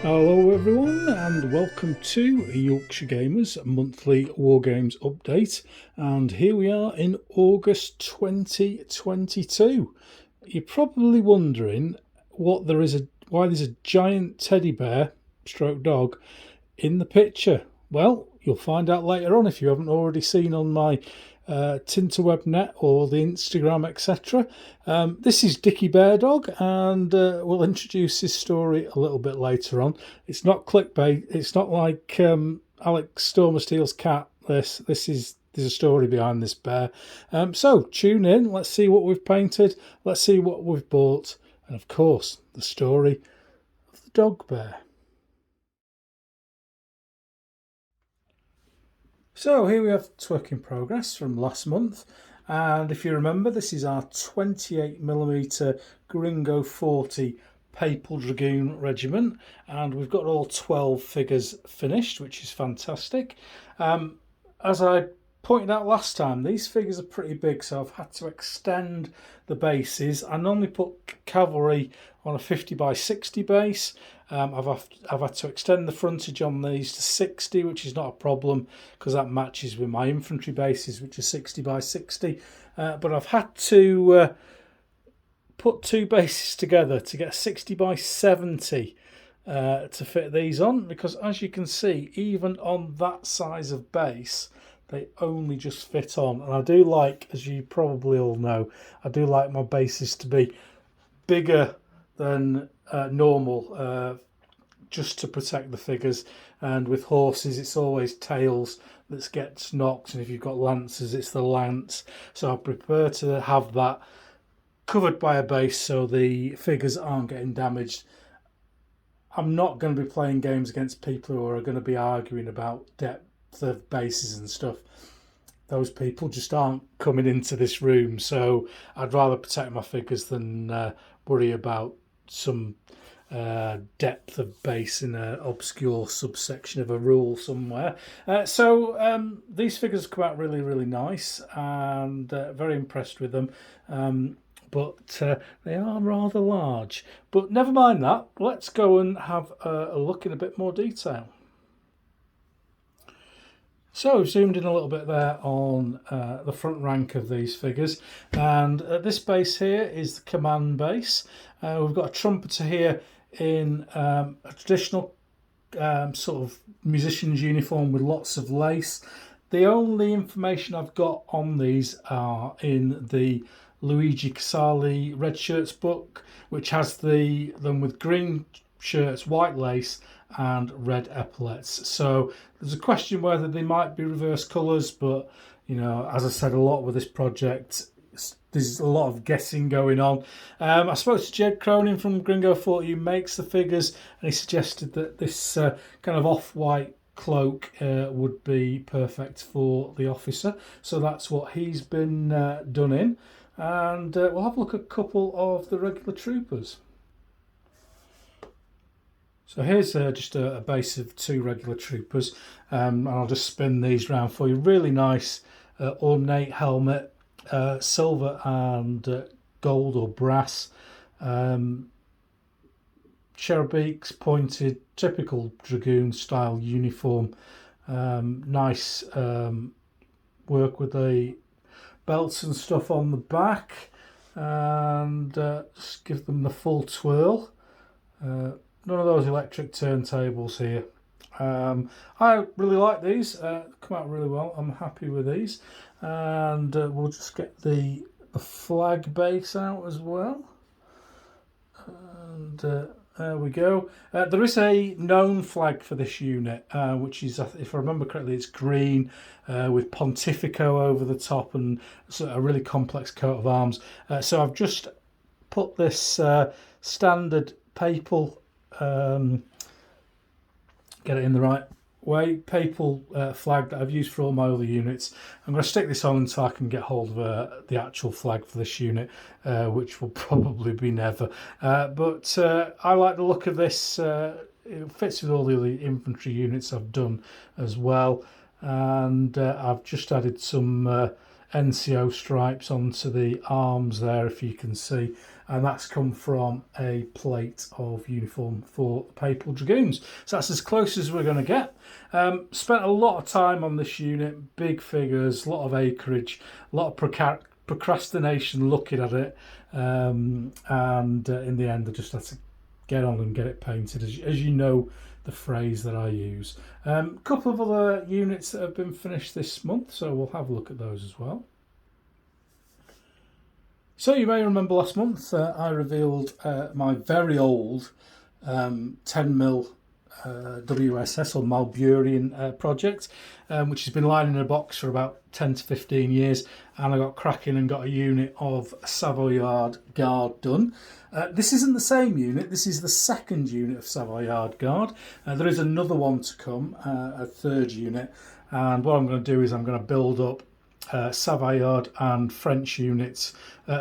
Hello everyone and welcome to Yorkshire Gamer's monthly Wargames update, and here we are in August 2022. You're probably wondering why there's a giant teddy bear stroke dog in the picture. Well, you'll find out later on if you haven't already seen on my Tinterwebnet or the Instagram, etc. This is Dickie Beardog, and we'll introduce his story a little bit later on. It's not clickbait. It's not like Alex Stormersteel's cat. There's a story behind this bear. So tune in. Let's see what we've painted. Let's see what we've bought, and of course, the story of the dog bear. So here we have Twerk in progress from last month, and if you remember, this is our 28mm Gringo 40 Papal Dragoon regiment, and we've got all 12 figures finished, which is fantastic. As I pointed out last time, these figures are pretty big, so I've had to extend the bases. I normally put cavalry on a 50 by 60 base. I've had to extend the frontage on these to 60, which is not a problem because that matches with my infantry bases, which are 60 by 60. But I've had to put two bases together to get 60 by 70 to fit these on, because as you can see, even on that size of base, they only just fit on. And I do like, as you probably all know, I do like my bases to be bigger than normal, just to protect the figures. And with horses, it's always tails that gets knocked, and if you've got lancers, it's the lance. So I prefer to have that covered by a base so the figures aren't getting damaged. I'm not going to be playing games against people who are going to be arguing about depth of bases and stuff. Those people just aren't coming into this room, so I'd rather protect my figures than worry about some depth of base in an obscure subsection of a rule somewhere. So these figures come out really, really nice, and very impressed with them. But they are rather large. But never mind that. Let's go and have a look in a bit more detail. So I've zoomed in a little bit there on the front rank of these figures, and this base here is the command base. We've got a trumpeter here in a traditional sort of musician's uniform with lots of lace. The only information I've got on these are in the Luigi Casali Red Shirts book, which has them with green shirts, white lace and red epaulets. So there's a question whether they might be reverse colours, but you know, as I said a lot with this project, there's a lot of guessing going on. I spoke to Jed Cronin from Gringo 40 who makes the figures, and he suggested that this kind of off-white cloak would be perfect for the officer, so that's what he's been done in. And we'll have a look at a couple of the regular troopers. So here's just a base of two regular troopers, and I'll just spin these round for you. Really nice ornate helmet, silver and gold or brass, cherub beaks, pointed, typical Dragoon style uniform. Nice work with the belts and stuff on the back, and just give them the full twirl. None of those electric turntables here. I really like these. Come out really well. I'm happy with these, and we'll just get the flag base out as well. And there we go. There is a known flag for this unit, which is, if I remember correctly, it's green with Pontifico over the top and a really complex coat of arms. So I've just put this standard papal, get it in the right way, papal flag that I've used for all my other units. I'm going to stick this on until I can get hold of the actual flag for this unit, which will probably be never. But I like the look of this. It fits with all the other infantry units I've done as well. And I've just added some NCO stripes onto the arms there, if you can see, and that's come from a plate of uniform for the Papal Dragoons. So that's as close as we're going to get. Spent a lot of time on this unit, big figures, a lot of acreage, a lot of procrastination looking at it, and in the end I just had to get on and get it painted, as you know the phrase that I use. A couple of other units that have been finished this month, so we'll have a look at those as well. So you may remember last month I revealed my very old 10mm WSS or Malburian Project, which has been lying in a box for about 10 to 15 years, and I got cracking and got a unit of Savoyard Guard done. This isn't the same unit, this is the second unit of Savoyard Guard. There is another one to come, a third unit, and what I'm going to do is I'm going to build up Savoyard and French units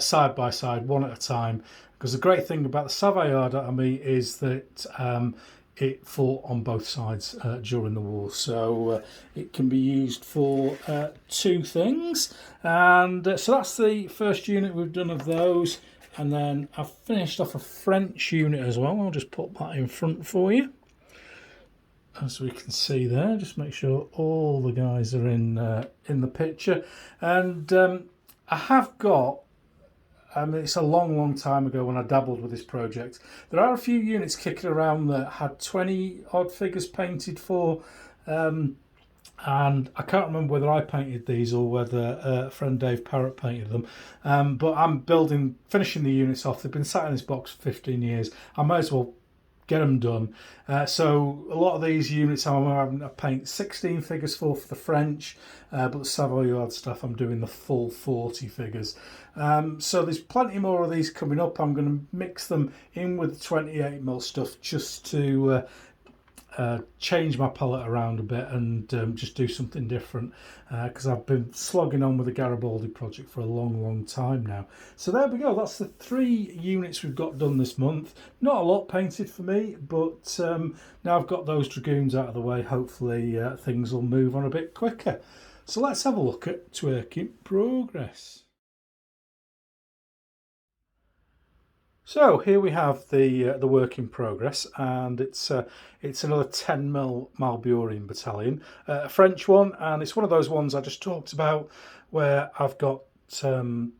side by side, one at a time, because the great thing about the Savoyard army is that it fought on both sides during the war, so it can be used for two things. And so that's the first unit we've done of those, and then I've finished off a French unit as well. I'll just put that in front for you, as we can see there. Just make sure all the guys are in the picture. And I have got, it's a long time ago when I dabbled with this project. There are a few units kicking around that had 20 odd figures painted for, and I can't remember whether I painted these or whether friend Dave Parrott painted them. But I'm finishing the units off. They've been sat in this box for 15 years. I might as well get them done. So a lot of these units I'm having to paint 16 figures for the French, but the Savoyard stuff I'm doing the full 40 figures. So there's plenty more of these coming up. I'm going to mix them in with the 28mm stuff just to change my palette around a bit and just do something different, because I've been slogging on with the Garibaldi project for a long time now. So there we go, that's the 3 units we've got done this month. Not a lot painted for me, but now I've got those Dragoons out of the way, hopefully things will move on a bit quicker. So let's have a look at Twerk in progress. So here we have the work in progress, and it's another 10mm Malburian battalion, a French one, and it's one of those ones I just talked about where I've got some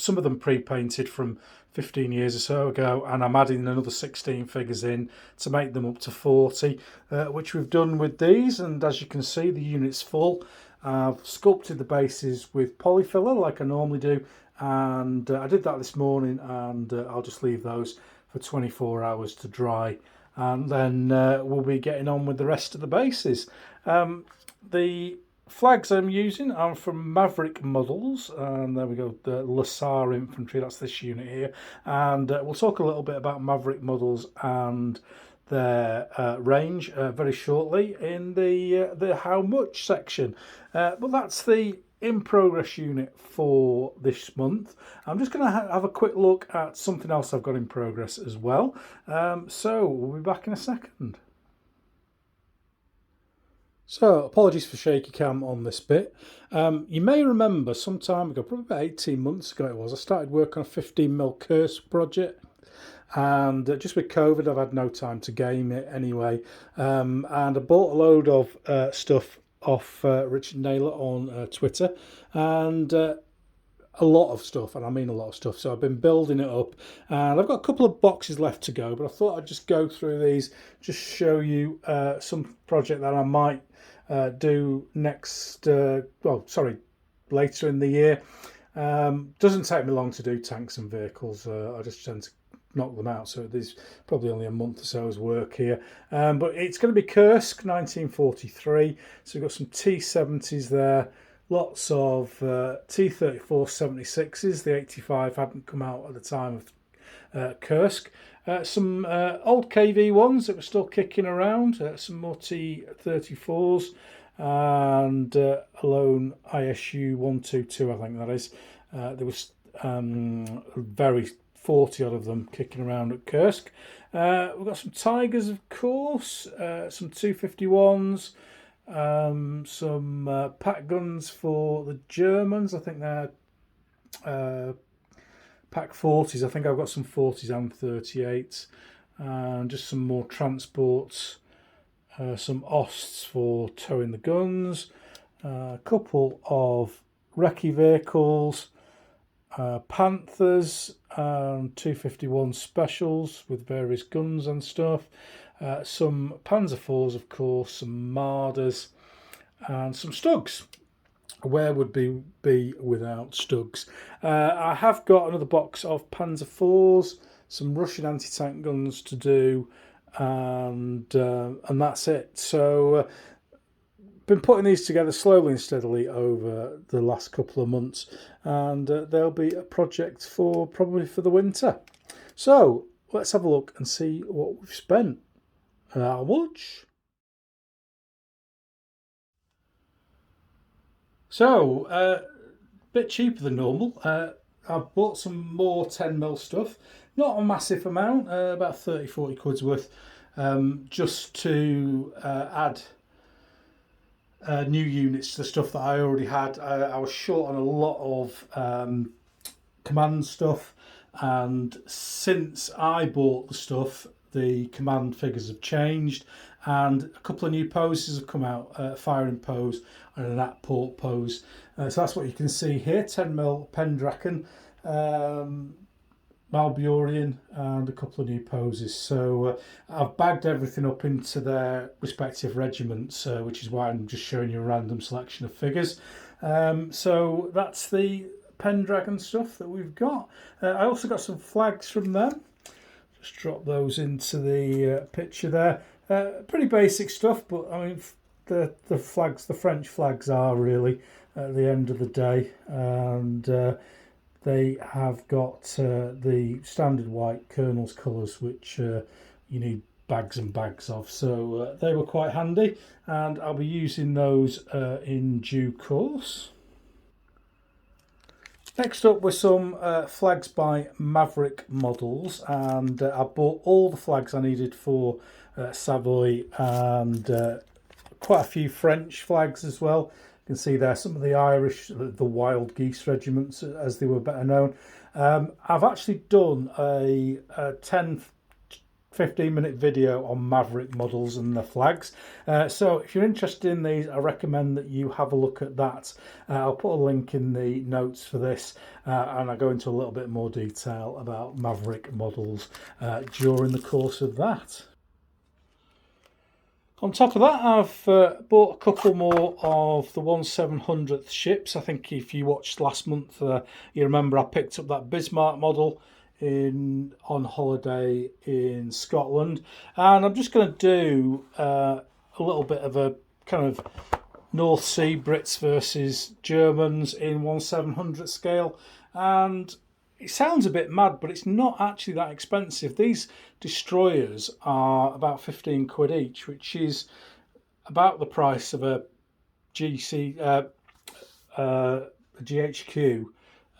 of them pre-painted from 15 years or so ago, and I'm adding another 16 figures in to make them up to 40, which we've done with these. And as you can see, the unit's full. I've sculpted the bases with polyfiller like I normally do, and I did that this morning, and I'll just leave those for 24 hours to dry, and then we'll be getting on with the rest of the bases. The flags I'm using are from Maverick Models, and there we go, the Lassar Infantry, that's this unit here, and we'll talk a little bit about Maverick Models and their range very shortly in the how much section. But that's the in progress unit for this month. I'm just going to have a quick look at something else I've got in progress as well. So we'll be back in a second. So apologies for shaky cam on this bit. You may remember some time ago, probably about 18 months ago it was, I started work on a 15mm Curse project. And just with COVID, I've had no time to game it anyway. And I bought a load of stuff off Richard Naylor on Twitter, and a lot of stuff, and I mean a lot of stuff. So I've been building it up, and I've got a couple of boxes left to go, but I thought I'd just go through these, just show you some project that I might do next, later in the year. Doesn't take me long to do tanks and vehicles. I just tend to knock them out, so there's probably only a month or so's work here, but it's going to be Kursk 1943, so we've got some T70s there, lots of T34 76s. The 85 hadn't come out at the time of Kursk. Some old KV1s that were still kicking around, some more T34s, and a lone ISU 122, I think that is. There was very 40 odd of them kicking around at Kursk. We've got some Tigers, of course, some 251s, some pack guns for the Germans. I think they're pack 40s. I think I've got some 40s and 38s. And just some more transports. Some Osts for towing the guns. A couple of recce vehicles. Panthers, 251 specials with various guns and stuff. Some Panzer IVs, of course, some Marders, and some Stugs. Where would be without Stugs? I have got another box of Panzer IVs, some Russian anti-tank guns to do, and that's it. So been putting these together slowly and steadily over the last couple of months, and they'll be a project for probably for the winter. So let's have a look and see what we've spent. How much? So a bit cheaper than normal. I've bought some more 10mm stuff, not a massive amount, about 30-40 quid's worth, just to add new units to the stuff that I already had. I was short on a lot of command stuff, and since I bought the stuff, the command figures have changed, and a couple of new poses have come out, firing pose and an at-port pose. So that's what you can see here, 10mm Pendraken, Malburian, and a couple of new poses. So I've bagged everything up into their respective regiments, which is why I'm just showing you a random selection of figures. So that's the Pendragon stuff that we've got. I also got some flags from them. Just drop those into the picture there. Pretty basic stuff, but I mean the flags, the French flags, are really at the end of the day, and they have got the standard white Colonel's colours, which you need bags and bags of. So they were quite handy, and I'll be using those in due course. Next up were some flags by Maverick Models, and I bought all the flags I needed for Savoy, and quite a few French flags as well. You can see there some of the Irish, the Wild Geese regiments as they were better known. I've actually done a 10-15 minute video on Maverick Models and the flags, so if you're interested in these, I recommend that you have a look at that. I'll put a link in the notes for this, and I go into a little bit more detail about Maverick Models during the course of that. On top of that, I've bought a couple more of the 1/700th ships. I think if you watched last month, you remember I picked up that Bismarck model on holiday in Scotland, and I'm just going to do a little bit of a kind of North Sea Brits versus Germans in 1/700th scale, and it sounds a bit mad, but it's not actually that expensive. These destroyers are about 15 quid each, which is about the price of a GHQ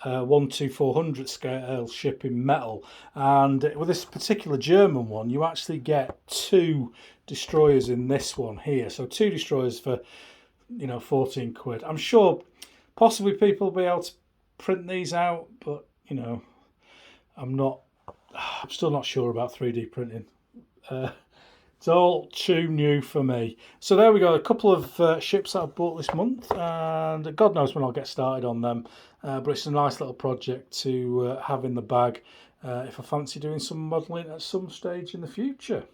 1/400 scale ship in metal. And with this particular German one, you actually get 2 destroyers in this one here. So 2 destroyers for 14 quid. I'm sure possibly people will be able to print these out, but I'm still not sure about 3D printing. It's all too new for me. So there we go, a couple of ships that I've bought this month, and God knows when I'll get started on them, but it's a nice little project to have in the bag if I fancy doing some modelling at some stage in the future.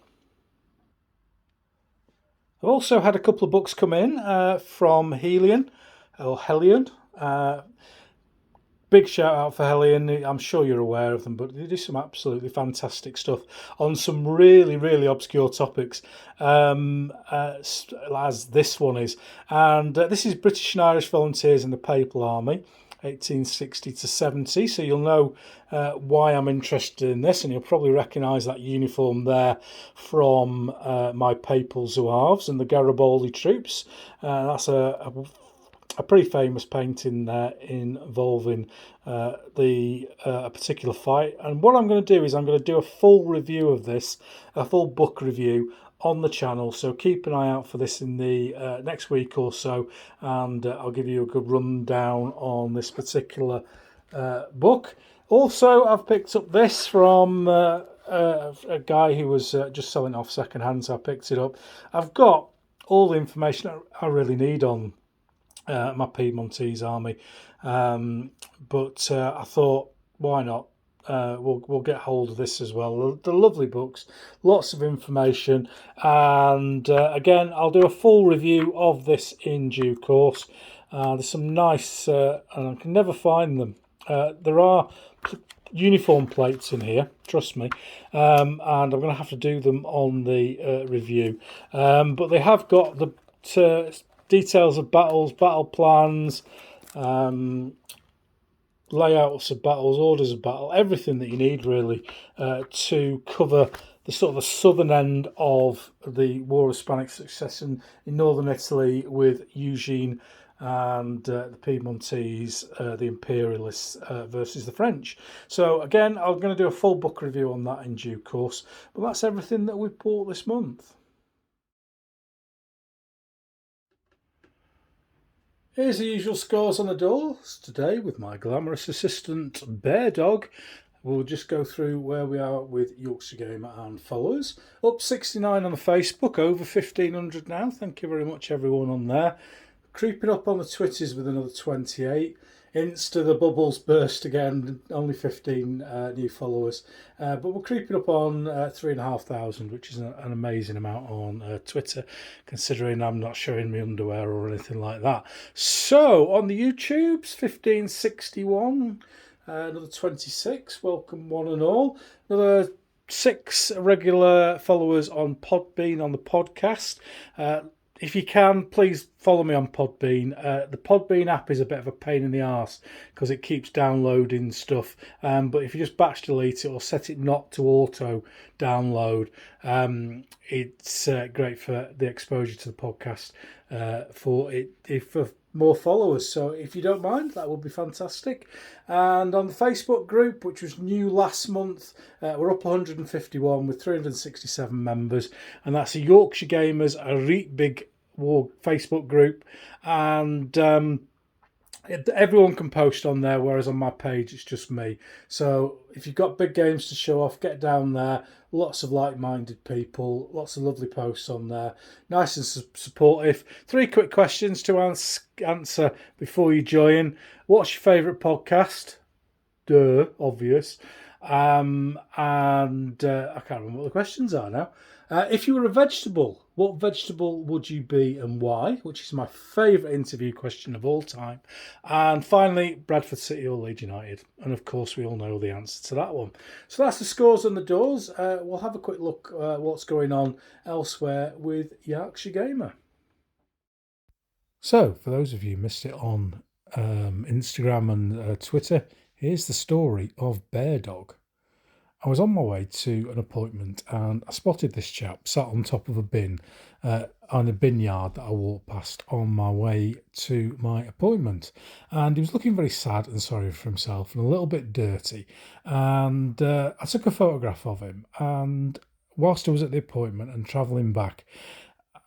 I've also had a couple of books come in from Helion. Big shout out for Helion. I'm sure you're aware of them, but they do some absolutely fantastic stuff on some really, really obscure topics, as this one is. And this is British and Irish Volunteers in the Papal Army, 1860 to 70. So you'll know why I'm interested in this, and you'll probably recognise that uniform there from my Papal Zouaves and the Garibaldi troops. That's a pretty famous painting there involving a particular fight. And what I'm going to do is I'm going to do a full review of this, a full book review on the channel, so keep an eye out for this in the next week or so, and I'll give you a good rundown on this particular book. Also, I've picked up this from a guy who was just selling off second hand, so I picked it up. I've got all the information I really need on my Piedmontese army, but I thought, why not? We'll get hold of this as well. The lovely books, lots of information, and again, I'll do a full review of this in due course. There's some nice, and I can never find them. There are uniform plates in here, trust me, and I'm going to have to do them on the review. But they have got the details of battles, battle plans, layouts of battles, orders of battle, everything that you need really to cover the sort of the southern end of the War of Hispanic Succession in northern Italy with Eugene and the Piedmontese, the Imperialists versus the French. So again, I'm going to do a full book review on that in due course, but that's everything that we've bought this month. Here's the usual scores on the doors today with my glamorous assistant Beardog. We'll just go through where we are with Yorkshire Gamer and followers. Up 69 on the Facebook, over 1,500 now. Thank you very much everyone on there. Creeping up on the Twitters with another 28. Insta, the bubbles burst again, only 15 new followers. But we're creeping up on 3,500, which is an amazing amount on Twitter, considering I'm not showing my underwear or anything like that. So, on the YouTubes, 1,561, another 26. Welcome one and all. Another 6 regular followers on Podbean on the podcast. If you can, please follow me on Podbean. The Podbean app is a bit of a pain in the arse because it keeps downloading stuff. But if you just batch delete it or set it not to auto download, it's great for the exposure to the podcast for more followers. So if you don't mind, that would be fantastic. And on the Facebook group, which was new last month, we're up 151 with 367 members, and that's a Yorkshire Gamers, a really big war Facebook group, and everyone can post on there, whereas on my page it's just me. So if you've got big games to show off, get down there. Lots of like-minded people, lots of lovely posts on there, nice and supportive. 3 quick questions to answer before you join. What's your favourite podcast? Duh, obvious. And I can't remember what the questions are now. If you were a vegetable, what vegetable would you be and why? Which is my favourite interview question of all time. And finally, Bradford City or Leeds United. And of course, we all know the answer to that one. So that's the scores on the doors. We'll have a quick look at what's going on elsewhere with Yarkshire Gamer. So, for those of you who missed it on Instagram and Twitter, here's the story of Beardog. I was on my way to an appointment and I spotted this chap sat on top of a bin on a bin yard that I walked past on my way to my appointment. And he was looking very sad and sorry for himself and a little bit dirty. And I took a photograph of him. And whilst I was at the appointment and travelling back,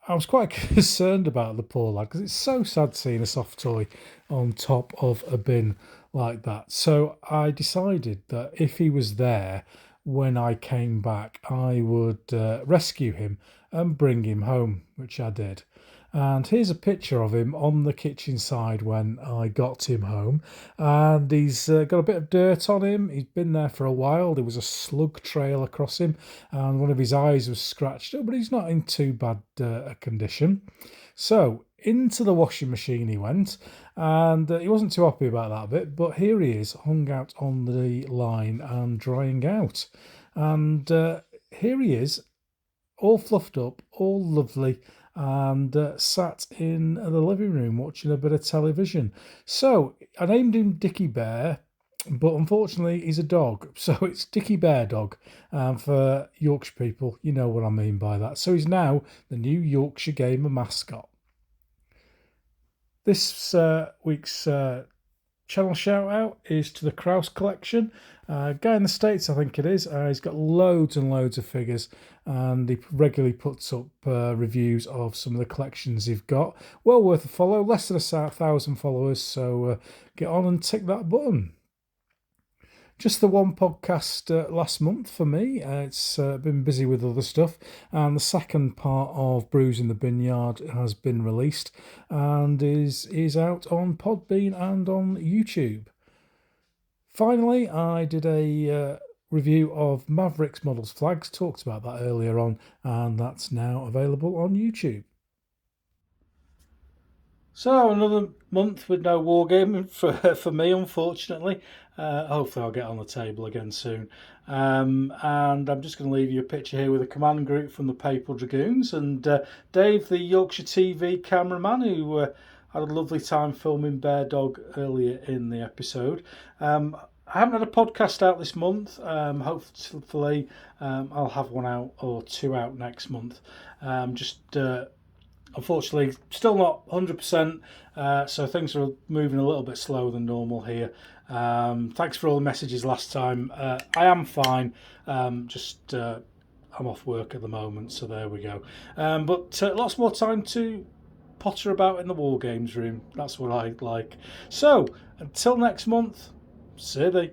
I was quite concerned about the poor lad because it's so sad seeing a soft toy on top of a bin like that. So I decided that if he was there when I came back, I would rescue him and bring him home, which I did. And here's a picture of him on the kitchen side when I got him home. And he's got a bit of dirt on him. He's been there for a while. There was a slug trail across him and one of his eyes was scratched up, but he's not in too bad a condition. So into the washing machine he went, and he wasn't too happy about that bit, but here he is, hung out on the line and drying out. And here he is, all fluffed up, all lovely, and sat in the living room watching a bit of television. So I named him Dickie Bear, but unfortunately he's a dog, so it's Dickie Beardog. For Yorkshire people, you know what I mean by that. So he's now the new Yorkshire Gamer mascot. This week's channel shout out is to the Kraus collection. Guy in the States, I think it is. He's got loads and loads of figures, and he regularly puts up reviews of some of the collections he's got. Well worth a follow, less than 1,000 followers, so get on and tick that button. Just the one podcast last month for me. It's been busy with other stuff, and the second part of Brews in the Binyard has been released and is out on Podbean and on YouTube. Finally, I did a review of Mavericks Models Flags, talked about that earlier on, and that's now available on YouTube. So another month with no wargaming for me, unfortunately. Hopefully I'll get on the table again soon. And I'm just going to leave you a picture here with a command group from the Papal Dragoons and Dave, the Yorkshire TV cameraman, who had a lovely time filming Beardog earlier in the episode. I haven't had a podcast out this month. Hopefully I'll have one out or two out next month. Unfortunately, still not 100%, so things are moving a little bit slower than normal here. Thanks for all the messages last time. I am fine, I'm off work at the moment, so there we go. But lots more time to potter about in the Wargames room. That's what I like. So, until next month, Sithee.